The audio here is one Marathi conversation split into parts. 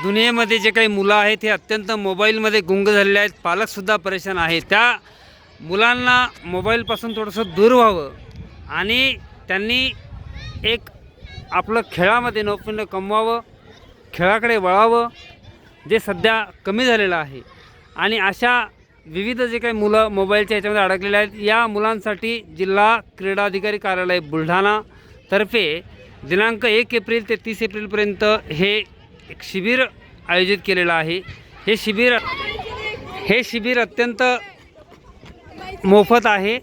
दुनियेमध्ये जे काही मुलं आहेत हे अत्यंत मोबाईलमध्ये गुंग झालेले आहेत. पालकसुद्धा परेशान आहेत. त्या मुलांना मोबाईलपासून थोडंसं दूर व्हावं आणि त्यांनी एक आपलं खेळामध्ये नौपुण्य कमवावं, खेळाकडे वळावं, जे सध्या कमी झालेलं आहे. आणि अशा विविध जे काही मुलं मोबाईलच्या ह्याच्यामध्ये अडकलेले आहेत, या मुलांसाठी जिल्हा क्रीडा अधिकारी कार्यालय बुलढाणा तर्फे दिनांक 1 एप्रिल ते 30 एप्रिलपर्यंत हे एक शिबिर आयोजित केलेलं आहे. हे शिबिर अत्यंत मोफत आहे.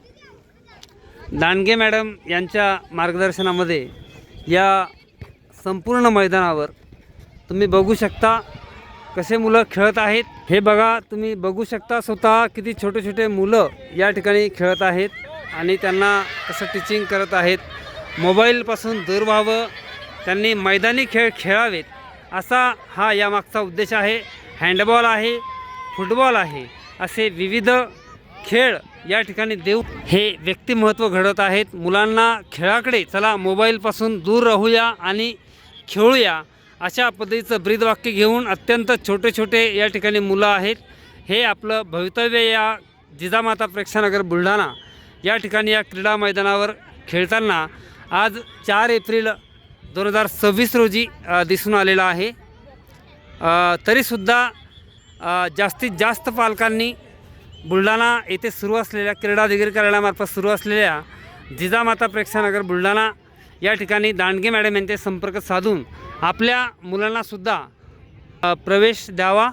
दांडगे मॅडम यांच्या मार्गदर्शनामध्ये या संपूर्ण मैदानावर तुम्ही बघू शकता कसे मुलं खेळत आहेत. हे बघा, तुम्ही बघू शकता स्वतः किती छोटे छोटे मुलं या ठिकाणी खेळत आहेत आणि त्यांना कसं टीचिंग करत आहेत. मोबाईलपासून दूर व्हावं, त्यांनी मैदानी खेळ खेळावेत असा हा यामागचा उद्देश आहे. हँडबॉल आहे, फुटबॉल आहे, असे विविध खेळ या ठिकाणी देऊ हे व्यक्तिमत्व घडवत आहेत. मुलांना खेळाकडे चला मोबाईलपासून दूर राहूया आणि खेळूया अशा पद्धतीचं ब्रीदवाक्य घेऊन अत्यंत छोटे छोटे या ठिकाणी मुलं आहेत. हे आपलं भवितव्य या जिजामाता प्रेक्षानगर बुलढाणा या ठिकाणी या क्रीडा मैदानावर खेळताना आज 4 एप्रिल 2026 रोजी दिसून आलेला आहे. तरीसुद्धा जास्तीत जास्त पालकांनी बुलढाणा येथे सुरू असलेल्या क्रीडा अधिकारी कार्यालयामार्फत सुरू असलेल्या जिजामाता प्रेक्षानगर बुलढाणा या ठिकाणी दांडगे मॅडम यांचे संपर्क साधून आपल्या मुलांनासुद्धा प्रवेश द्यावा.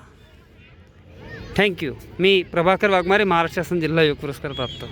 थँक्यू. मी प्रभाकर वाघमारे, महाराष्ट्र शासन जिल्हा योग पुरस्कार प्राप्त.